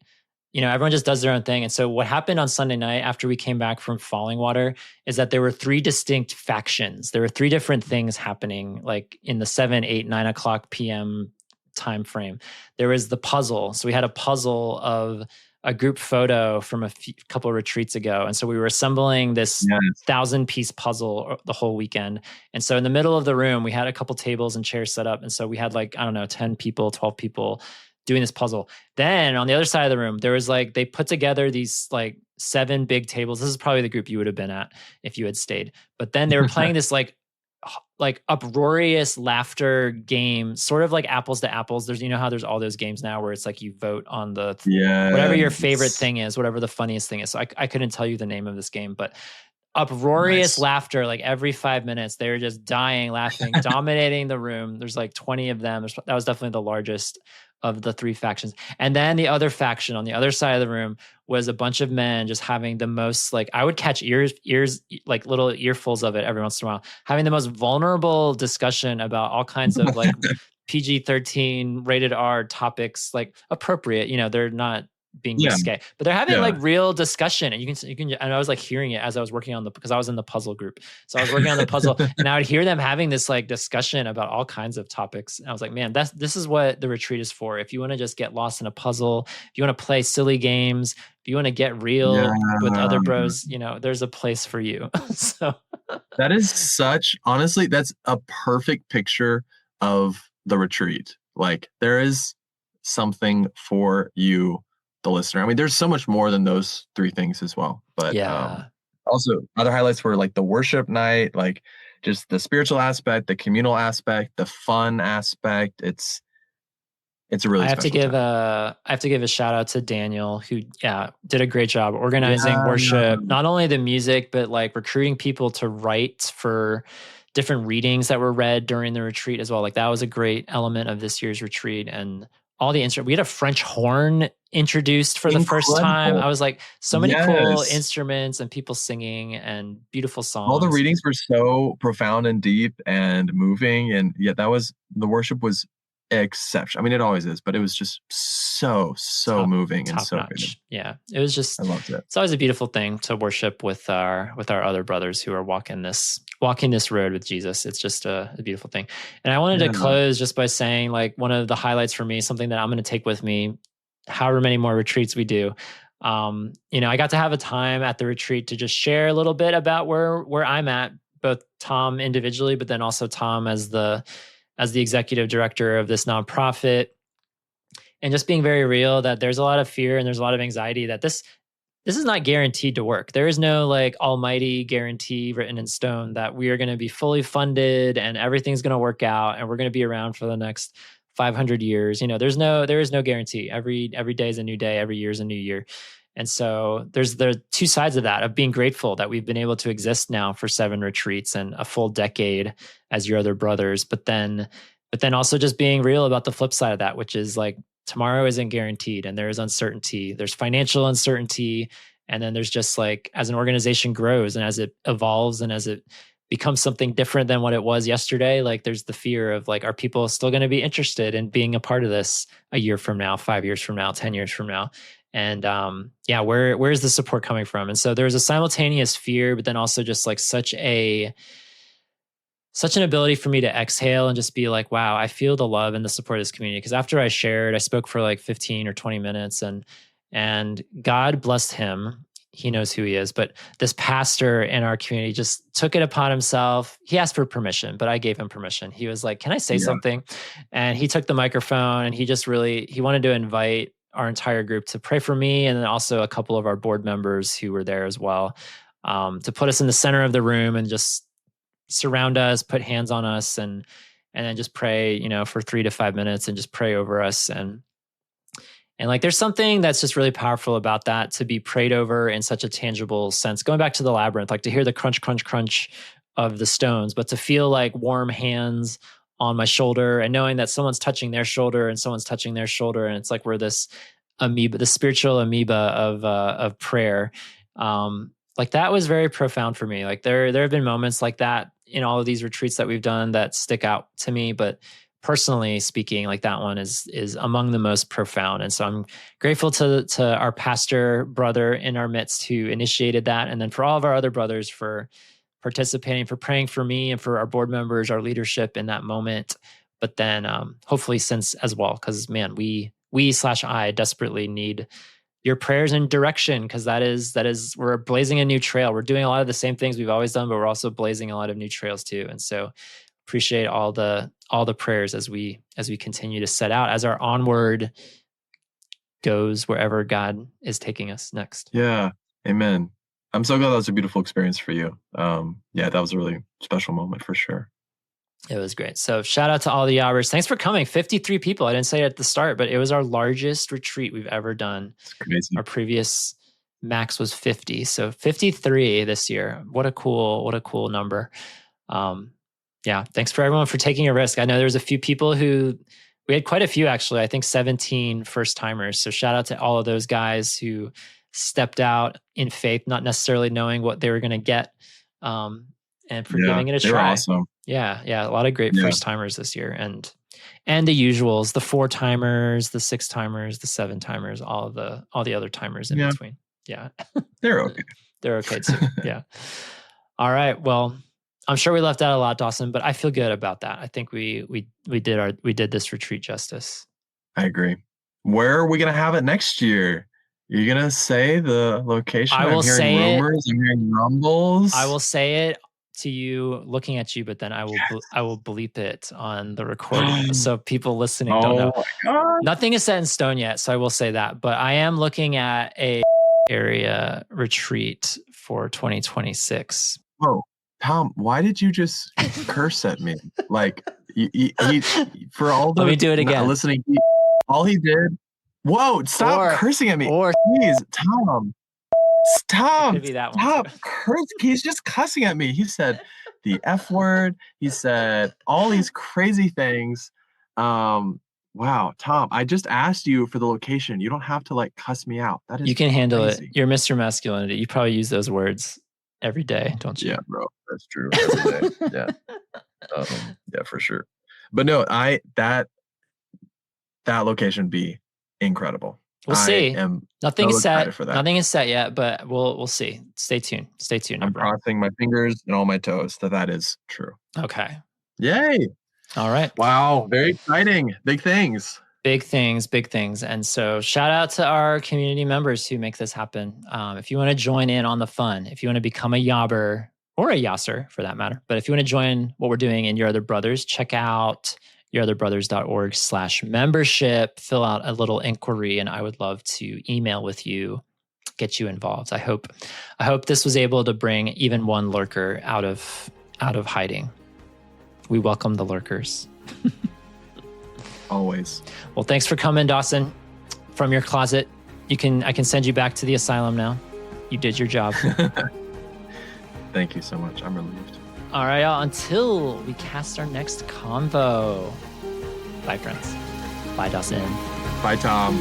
everyone just does their own thing. And so what happened on Sunday night after we came back from Falling Water is that there were 3 distinct factions. There were 3 different things happening, like in the 7, 8, 9 o'clock p.m. time frame. There was the puzzle. So we had a puzzle of a group photo from a couple of retreats ago. And so we were assembling this 1,000-piece puzzle the whole weekend. And so in the middle of the room, we had a couple tables and chairs set up. And so we had like, I don't know, 10 people, 12 people doing this puzzle. Then on the other side of the room, there was like, they put together these like 7 big tables. This is probably the group you would have been at if you had stayed. But then they were playing this like uproarious laughter game, sort of like apples to apples. There's, you know how there's all those games now where it's like you vote on the whatever your favorite thing is, whatever the funniest thing is. So I couldn't tell you the name of this game, but uproarious laughter, like every 5 minutes, they were just dying, laughing, dominating the room. There's like 20 of them. That was definitely the largest of the 3 factions. And then the other faction on the other side of the room was a bunch of men just having the most, like, I would catch ears, like little earfuls of it every once in a while, having the most vulnerable discussion about all kinds of like PG-13 rated R topics, like appropriate, they're not being risque, but they're having like real discussion, and you can, and I was like hearing it as I was working on because I was in the puzzle group. So I was working on the puzzle and I would hear them having this like discussion about all kinds of topics. And I was like, man, this is what the retreat is for. If you want to just get lost in a puzzle, if you want to play silly games, if you want to get real with other bros, there's a place for you. So that is honestly, that's a perfect picture of the retreat. Like there is something for you, the listener. I mean, there's so much more than those 3 things as well. But also other highlights were like the worship night, like just the spiritual aspect, the communal aspect, the fun aspect. It's a really I have to give a shout out to Daniel, who did a great job organizing worship, not only the music, but like recruiting people to write for different readings that were read during the retreat as well. Like that was a great element of this year's retreat. And all the instruments. We had a French horn introduced for the first time. I was like, so many cool instruments and people singing and beautiful songs. All the readings were so profound and deep and moving. And the worship was exceptional. I mean, it always is, but it was just so moving and so good. Yeah, it was just, I loved it. It's always a beautiful thing to worship with our other brothers who are walking this road with Jesus. It's just a beautiful thing. And I wanted to close just by saying, like, one of the highlights for me, something that I'm going to take with me, however many more retreats we do. I got to have a time at the retreat to just share a little bit about where I'm at, both Tom individually, but then also Tom as the executive director of this nonprofit, and just being very real that there's a lot of fear and there's a lot of anxiety that this is not guaranteed to work. There is no like almighty guarantee written in stone that we are going to be fully funded and everything's going to work out and we're going to be around for the next 500 years. There is no guarantee. Every day is a new day. Every year is a new year. And so there's the 2 sides of that, of being grateful that we've been able to exist now for 7 retreats and a full decade as your other brothers. But then also just being real about the flip side of that, which is like tomorrow isn't guaranteed and there is uncertainty. There's financial uncertainty. And then there's just like, as an organization grows and as it evolves and as it becomes something different than what it was yesterday, like there's the fear of like, are people still going to be interested in being a part of this a year from now, 5 years from now, 10 years from now? And where is the support coming from? And so there's a simultaneous fear, but then also just like such an ability for me to exhale and just be like, wow, I feel the love and the support of this community. Because after I spoke for like 15 or 20 minutes and God blessed him. He knows who he is. But this pastor in our community just took it upon himself. He asked for permission, but I gave him permission. He was like, can I say something? And he took the microphone and he wanted to invite our entire group to pray for me, and then also a couple of our board members who were there as well, to put us in the center of the room and just surround us, put hands on us, and then just pray, for 3 to 5 minutes and just pray over us. And like, there's something that's just really powerful about that, to be prayed over in such a tangible sense. Going back to the Labyrinth, like to hear the crunch, crunch, crunch of the stones, but to feel like warm hands on my shoulder and knowing that someone's touching their shoulder and someone's touching their shoulder. And it's like we're this amoeba, the spiritual amoeba of prayer. Like that was very profound for me. Like there have been moments like that in all of these retreats that we've done that stick out to me, but personally speaking, like that one is among the most profound. And so I'm grateful to our pastor brother in our midst who initiated that. And then for all of our other brothers for participating, for praying for me and for our board members, our leadership in that moment. But then hopefully since as well, because man, we/I desperately need your prayers and direction, because that is we're blazing a new trail. We're doing a lot of the same things we've always done, but we're also blazing a lot of new trails too. And so appreciate all the prayers as we continue to set out as our onward goes wherever God is taking us next. Yeah. Amen. I'm so glad that was a beautiful experience for you. Yeah, that was a really special moment for sure. It was great. So shout out to all the Yobbers. Thanks for coming. 53 people. I didn't say it at the start, but it was our largest retreat we've ever done. It's crazy. Our previous max was 50. So 53 this year. What a cool number. Yeah. Thanks for everyone for taking a risk. I know there's a few people we had quite a few actually, I think 17 first timers. So shout out to all of those guys who stepped out in faith, not necessarily knowing what they were going to get, and for giving it a try. They were awesome. Yeah. A lot of great first timers this year, and the usuals, the 4 timers, the 6 timers, the 7 timers, all the other timers in between. Yeah. They're okay. They're okay too. Yeah. All right. Well, I'm sure we left out a lot, Dawson, but I feel good about that. I think we did this retreat justice. I agree. Where are we going to have it next year? You're going to say the location? I will say rumors, I'm hearing rumbles. I will say it to you looking at you, but then I will bleep it on the recording so people listening don't know. Nothing is set in stone yet, so I will say that. But I am looking at a area retreat for 2026. Oh, Tom, why did you just curse at me? Like, he for all the Let me do it again. Listening, all he did. Whoa! Stop cursing at me. Please, Tom. Stop! Could be that one. Stop! He's just cussing at me. He said the F word. He said all these crazy things. Wow, Tom! I just asked you for the location. You don't have to like cuss me out. That is. You can handle crazy. it. You're Mr. Masculinity. You probably use those words every day, don't you? Yeah, bro. That's true. Every day. Yeah. Yeah, for sure. But no, that location be incredible. We'll see. Nothing is set. For that. Nothing is set yet, but we'll see. Stay tuned. I'm crossing my fingers and all my toes that is true. Okay. Yay. All right. Wow. Very exciting. Big things. Big things. And so shout out to our community members who make this happen. If you want to join in on the fun, if you want to become a Yobber or a Yasser for that matter, but if you want to join what we're doing in Your Other Brothers, check out yourotherbrothers.org/membership, fill out a little inquiry, and I would love to email with you, get you involved. I hope this was able to bring even one lurker out of hiding. We welcome the lurkers. Always. Well, thanks for coming, Dawson, from your closet. I can send you back to the asylum now. You did your job. Thank you so much. I'm relieved. All right, y'all. Until we cast our next convo. Bye, friends. Bye, Dawson. Bye, Tom.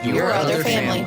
Your Other Family.